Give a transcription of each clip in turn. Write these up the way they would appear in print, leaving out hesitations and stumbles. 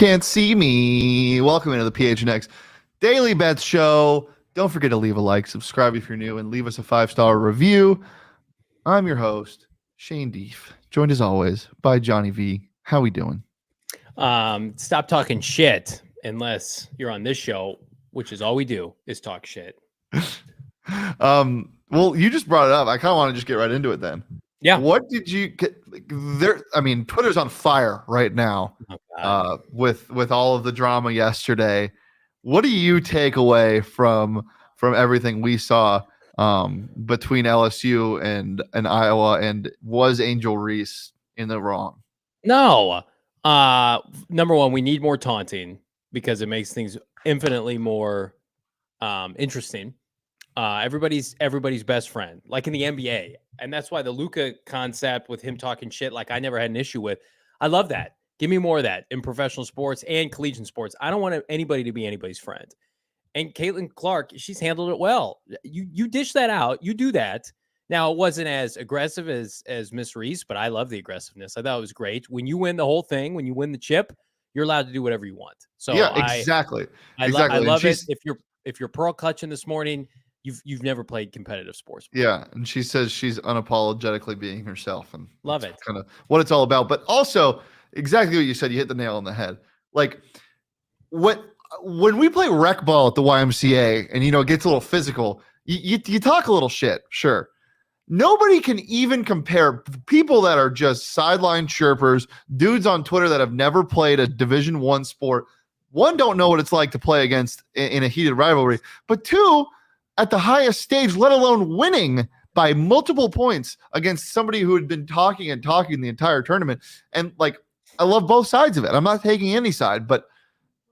can't see me. Welcome into the PHNX Daily Bets Show. Don't forget to leave a like, subscribe if you're new, and leave us a 5-star review. I'm your host, Shane Deef, joined as always by Johnny V. How we doing? Stop talking shit unless you're on this show, which is all we do is talk shit. Well, you just brought it up. I kind of want to just get right into it then. Yeah. What did you get there? I mean, Twitter's on fire right now. With all of the drama yesterday. What do you take away from everything we saw between LSU and Iowa? And was Angel Reese in the wrong? No. Number one, we need more taunting because it makes things infinitely more interesting. Everybody's best friend, like in the NBA. And that's why the Luka concept with him talking shit, like I never had an issue with. I love that. Give me more of that in professional sports and collegiate sports. I don't want anybody to be anybody's friend. And Caitlin Clark, she's handled it well. You dish that out. You do that. Now, it wasn't as aggressive as Miss Reese, but I love the aggressiveness. I thought it was great. When you win the whole thing, when you win the chip, you're allowed to do whatever you want. So yeah, exactly. I love it. If you're pearl clutching this morning, you've never played competitive sports before. Yeah, and she says she's unapologetically being herself, and love it. Kind of what it's all about. But also, exactly what you said, you hit the nail on the head. Like when we play rec ball at the YMCA, and it gets a little physical, you talk a little shit, sure. Nobody can even compare people that are just sideline chirpers, dudes on Twitter that have never played a Division I sport. One, don't know what it's like to play against in a heated rivalry, but two, at the highest stage, let alone winning by multiple points against somebody who had been talking the entire tournament. And I love both sides of it. I'm not taking any side, but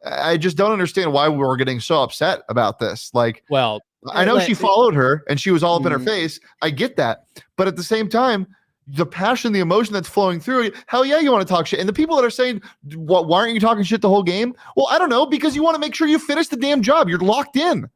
I just don't understand why we were getting so upset about this. Well, I know she followed her and she was all up in her face. I get that. But at the same time, the passion, the emotion that's flowing through, hell yeah, you want to talk shit. And the people that are saying, why aren't you talking shit the whole game? Well, I don't know, because you want to make sure you finish the damn job. You're locked in.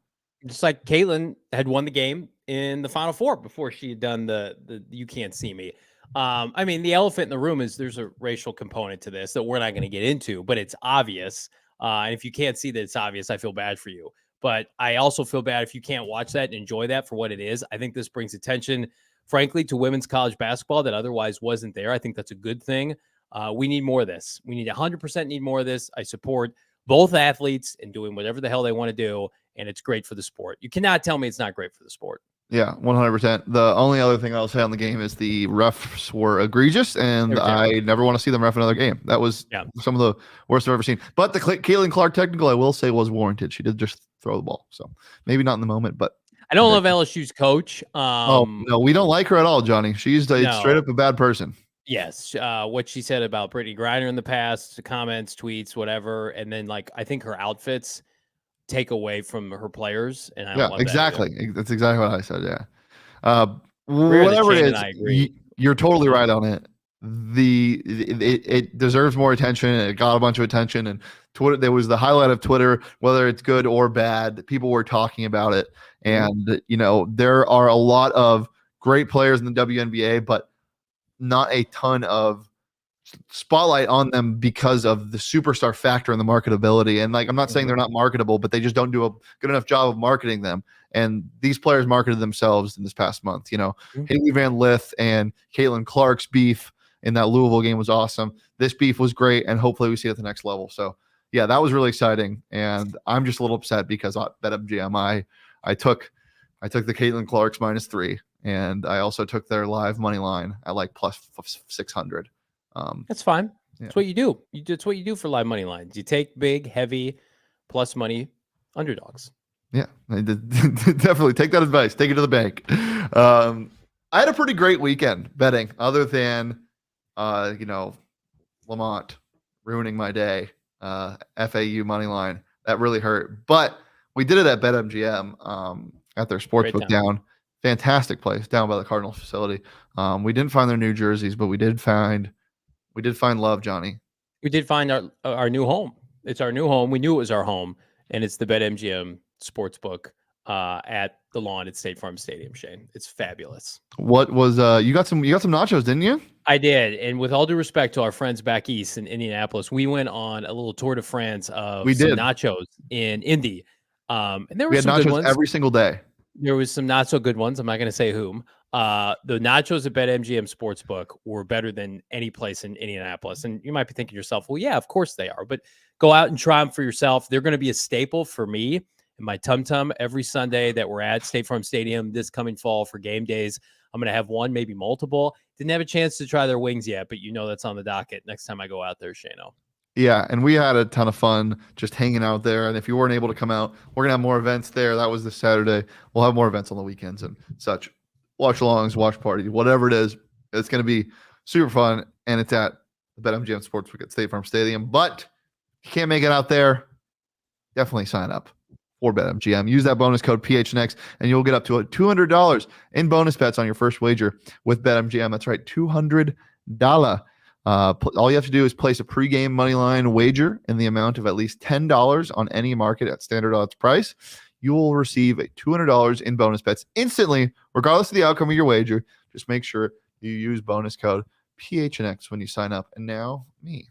Just like Caitlin had won the game in the Final Four before she had done the you can't see me. I mean, the elephant in the room is there's a racial component to this that we're not going to get into, but it's obvious. And if you can't see that it's obvious, I feel bad for you. But I also feel bad if you can't watch that and enjoy that for what it is. I think this brings attention, frankly, to women's college basketball that otherwise wasn't there. I think that's a good thing. We need more of this. We need 100% need more of this. I support both athletes in doing whatever the hell they want to do, and it's great for the sport. You cannot tell me it's not great for the sport. Yeah, 100%. The only other thing I'll say on the game is the refs were egregious, and I never want to see them ref another game. That was some of the worst I've ever seen. But the Caitlin Clark technical, I will say, was warranted. She did just throw the ball. So maybe not in the moment, but I don't love LSU's coach. Oh, no, we don't like her at all, Johnny. She's straight up a bad person. Yes. What she said about Brittany Griner in the past, comments, tweets, whatever. And then, I think her outfits take away from her players. And I don't love exactly. That That's exactly what I said. Yeah. Whatever it is, you're totally right on it. It deserves more attention. It got a bunch of attention, and Twitter, there was the highlight of Twitter, whether it's good or bad, people were talking about it. And, there are a lot of great players in the WNBA, but not a ton of spotlight on them because of the superstar factor and the marketability. And I'm not saying they're not marketable, but they just don't do a good enough job of marketing them. And these players marketed themselves in this past month. Haley Van Lith and Caitlin Clark's beef in that Louisville game was awesome. This beef was great, and hopefully we see it at the next level. So yeah, that was really exciting. And I'm just a little upset because at BetMGM, I took the Caitlin Clark's -3, and I also took their live money line at plus 600. That's fine. That's what you do. That's what you do for live money lines. You take big, heavy, plus money underdogs. Yeah, definitely take that advice. Take it to the bank. I had a pretty great weekend betting, other than, Lamont ruining my day. FAU money line, that really hurt. But we did it at BetMGM at their sportsbook down. Fantastic place down by the Cardinals facility. We didn't find their new jerseys, but we did find love, Johnny. We did find our new home. It's our new home. We knew it was our home, and it's the BetMGM Sportsbook at the lawn at State Farm Stadium, Shane. It's fabulous. What was you got some nachos, didn't you? I did. And with all due respect to our friends back east in Indianapolis, we went on a little tour de France of some nachos in Indy. And there were We had some good nachos ones every single day. There was some not so good ones. I'm not going to say whom. The nachos at BetMGM Sportsbook were better than any place in Indianapolis. And you might be thinking to yourself, well, yeah, of course they are. But go out and try them for yourself. They're going to be a staple for me and my Tum Tum every Sunday that we're at State Farm Stadium this coming fall for game days. I'm going to have one, maybe multiple. Didn't have a chance to try their wings yet, but that's on the docket next time I go out there, Shano. Yeah, and we had a ton of fun just hanging out there. And if you weren't able to come out, we're going to have more events there. That was this Saturday. We'll have more events on the weekends and such. Watch alongs, watch parties, whatever it is. It's going to be super fun. And it's at the BetMGM Sportsbook at State Farm Stadium. But if you can't make it out there, definitely sign up for BetMGM. Use that bonus code PHNX, and you'll get up to $200 in bonus bets on your first wager with BetMGM. That's right, $200. All you have to do is place a pregame moneyline wager in the amount of at least $10 on any market at standard odds price. You will receive $200 in bonus bets instantly, regardless of the outcome of your wager. Just make sure you use bonus code PHNX when you sign up. And now, me.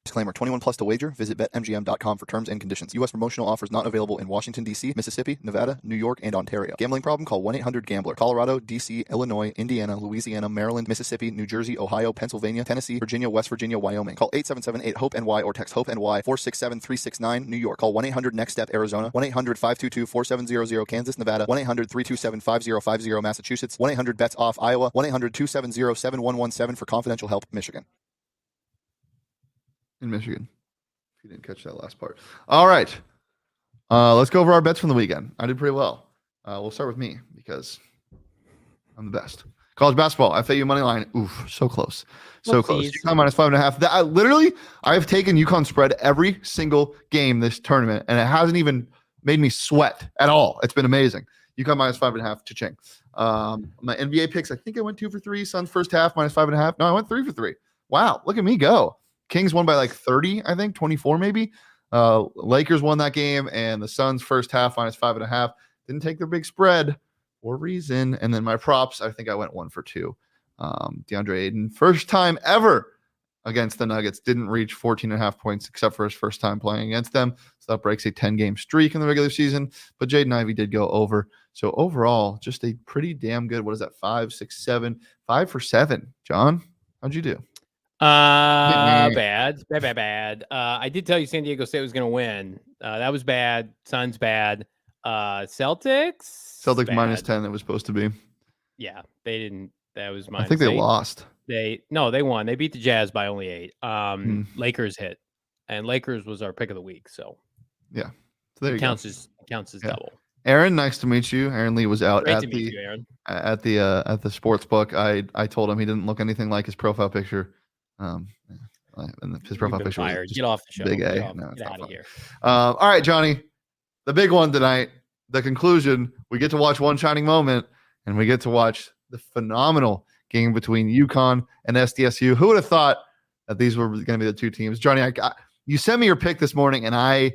Disclaimer, 21 plus to wager. Visit BetMGM.com for terms and conditions. U.S. promotional offers not available in Washington, D.C., Mississippi, Nevada, New York, and Ontario. Gambling problem? Call 1-800-GAMBLER. Colorado, D.C., Illinois, Indiana, Louisiana, Maryland, Mississippi, New Jersey, Ohio, Pennsylvania, Tennessee, Virginia, West Virginia, Wyoming. Call 877-8-HOPE-NY or text HOPE-NY 467-369, New York. Call 1-800-NEXT-STEP, Arizona. 1-800-522-4700, Kansas, Nevada. 1-800-327-5050, Massachusetts. 1-800-BETS-OFF, Iowa. 1-800-270-7117 for confidential help, Michigan. In Michigan, if you didn't catch that last part. All right. Let's go over our bets from the weekend. I did pretty well. We'll start with me because I'm the best. College basketball, FAU money line. Oof, so close. So close. UConn minus 5.5. I've taken UConn spread every single game this tournament, and it hasn't even made me sweat at all. It's been amazing. UConn minus 5.5, cha-ching. My NBA picks, I think I went 2 for 3. Suns first half minus 5.5. No, I went 3 for 3. Wow, look at me go. Kings won by like 30, I think, 24 maybe. Lakers won that game, and the Suns first half minus 5.5. Didn't take their big spread for a reason. And then my props, I think I went 1 for 2. DeAndre Ayton, first time ever against the Nuggets, didn't reach 14.5 points except for his first time playing against them. So that breaks a 10-game streak in the regular season. But Jaden Ivey did go over. So overall, just a pretty damn good, what is that, 5, 6, 7, 5 for 7. John, how'd you do? Bad. I did tell you San Diego State was going to win. That was bad. Suns bad. Celtics bad. Minus 10. It was supposed to be. Yeah, they didn't. That was minus. I think they 8. lost. They won. They beat the Jazz by only 8. Lakers hit, and Lakers was our pick of the week. So yeah, so there you counts go. as double. Aaron, nice to meet you. Aaron Lee was out Great to meet you, Aaron. at the sports book. I told him he didn't look anything like his profile picture. And his profile picture was get off the show. Big A. Get out of here. All right, Johnny, the big one tonight, the conclusion. We get to watch one shining moment, and we get to watch the phenomenal game between UConn and SDSU. Who would have thought that these were going to be the two teams? Johnny, you sent me your pick this morning, and I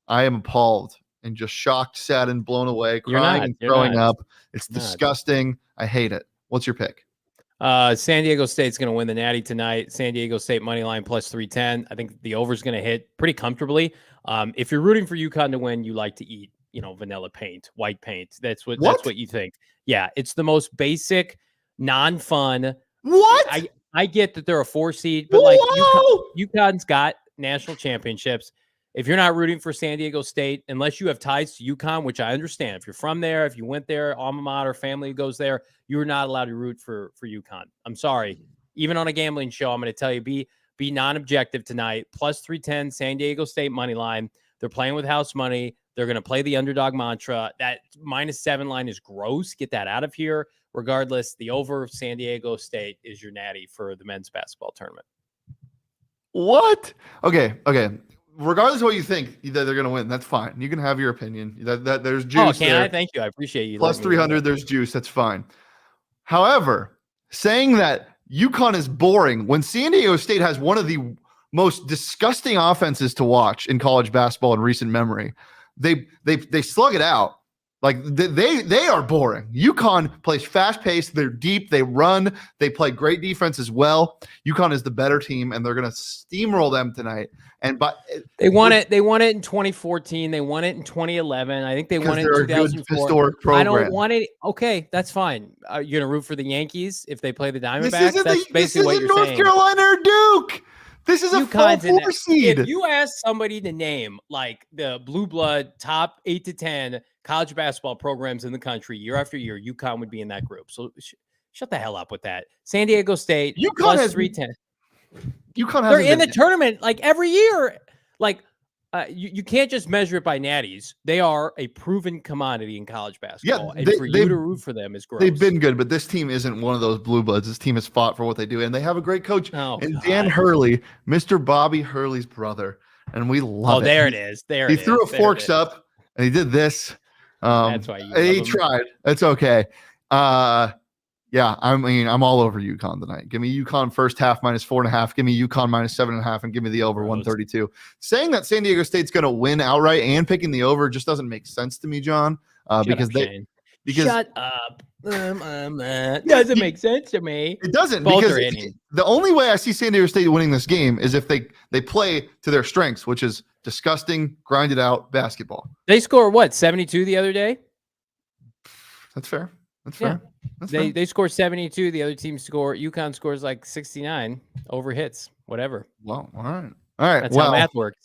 am appalled and just shocked, saddened, blown away, crying and throwing up. It's disgusting. I hate it. What's your pick? San Diego State's going to win the Natty tonight. San Diego State money line plus 310. I think the over is going to hit pretty comfortably. If you're rooting for UConn to win, you like to eat, vanilla paint, white paint. That's what you think. Yeah, it's the most basic, non-fun. What? I get that they're a 4 seed, but like UConn's got national championships. If you're not rooting for San Diego State, unless you have ties to UConn, which I understand, if you're from there, if you went there, alma mater, family goes there, you're not allowed to root for UConn. I'm sorry. Even on a gambling show, I'm going to tell you, be non-objective tonight. Plus 310, San Diego State money line. They're playing with house money. They're going to play the underdog mantra. That -7 line is gross. Get that out of here. Regardless, the over of San Diego State is your natty for the men's basketball tournament. What? Okay. Regardless of what you think that they're going to win, that's fine. You can have your opinion. That there's juice. Oh, there. I? Thank you. I appreciate you. Plus 300, there's juice. That's fine. However, saying that UConn is boring when San Diego State has one of the most disgusting offenses to watch in college basketball in recent memory. They slug it out. Like they are boring. UConn plays fast paced. They're deep. They run. They play great defense as well. UConn is the better team, and they're going to steamroll them tonight. And but they won it. They won it in 2014. They won it in 2011. I think they won it in 2004. Historic program. I don't want it. Okay, that's fine. You're going to root for the Yankees if they play the Diamondbacks. That's basically what you're North saying. Carolina or Duke. This is a UConn's in 4 seed. If you ask somebody to name like the blue blood top 8 to 10 college basketball programs in the country year after year, UConn would be in that group. So shut the hell up with that. San Diego State UConn plus 310. UConn has They're in the tournament like every year. Like you can't just measure it by natties. They are a proven commodity in college basketball. Yeah, and for you to root for them is gross. They've been good, but this team isn't one of those blue bloods. This team has fought for what they do, and they have a great coach. Dan Hurley, Mr. Bobby Hurley's brother, and we love it. There it is. He threw a forks up, and he did this. That's why he tried. It's okay. Yeah, I mean, I'm all over UConn tonight. Give me UConn first half minus 4.5. Give me UConn minus 7.5, and give me the over 132. Saying that San Diego State's going to win outright and picking the over just doesn't make sense to me, John. Because shut up. Doesn't make sense to me. It doesn't. Because the only way I see San Diego State winning this game is if they play to their strengths, which is disgusting, grinded out basketball. They score what, 72 the other day? That's fair. That's fair. They score 72. The other team UConn scores like 69 over hits, whatever. Well, all right. That's how math works.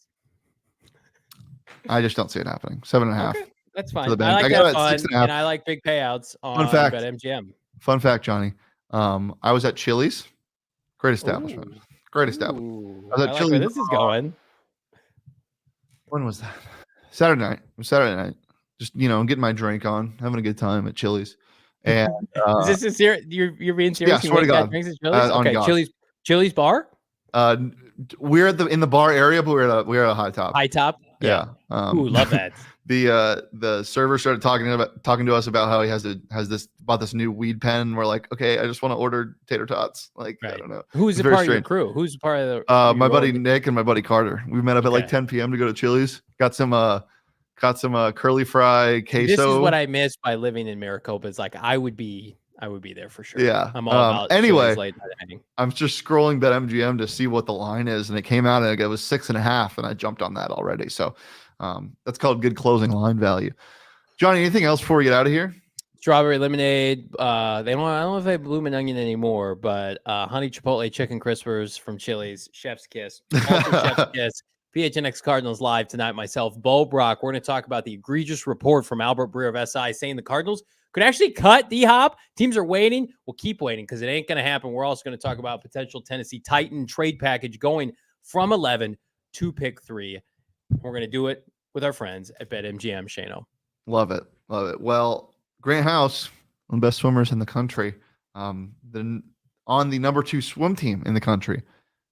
I just don't see it happening. 7.5. Okay, that's fine. I like that fun, and I like big payouts on BetMGM. Fun fact, Johnny. I was at Chili's. Great establishment. Great establishment. I was at Chili's. Where this is going. When was that? Saturday night. It was Saturday night. Just, getting my drink on, having a good time at Chili's. And is this sincere? You're being serious? Yeah, swear to God. Drinks at Chili's? Okay, Chili's bar? We're in the bar area, but we're at a high top. High top? Yeah. Love that. The server started talking to us about how he bought this new weed pen. And we're like, okay, I just want to order tater tots. Like, I don't know. Who's a part of your crew? Who's a part of the my buddy Nick and my buddy Carter. We met up at like 10 p.m. to go to Chili's. Got some curly fry queso. This is what I miss by living in Maricopa. It's like I would be there for sure. Yeah. I'm all about anyway. Late night. I'm just scrolling BetMGM to see what the line is, and it came out and it was 6.5, and I jumped on that already. So that's called good closing line value. Johnny, anything else before we get out of here? Strawberry lemonade. I don't know if they have bloomin' onion anymore, but honey chipotle chicken crispers from Chili's. Chef's kiss. Also chef's kiss. PHNX Cardinals live tonight. Myself, Bo Brock. We're going to talk about the egregious report from Albert Breer of SI saying the Cardinals could actually cut D-Hop. Teams are waiting. We'll keep waiting because it ain't going to happen. We're also going to talk about potential Tennessee Titan trade package going from 11 to pick 3. We're going to do it with our friends at BetMGM. Shano. Love it. Love it. Well, Grant House, one of the best swimmers in the country, on the number 2 swim team in the country.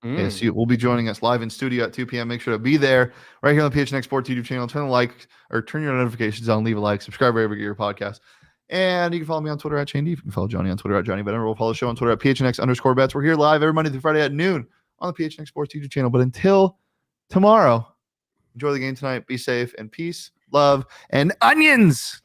ASU will be joining us live in studio at 2 p.m. Make sure to be there right here on the PHNX Sports YouTube channel. Turn your notifications on, leave a like, subscribe wherever you get your podcast. And you can follow me on Twitter at Shane D. You can follow Johnny on Twitter at Johnny Benner. We'll follow the show on Twitter at PHNX_bets. We're here live every Monday through Friday at noon on the PHNX Sports YouTube channel. But until tomorrow, enjoy the game tonight. Be safe and peace, love, and onions.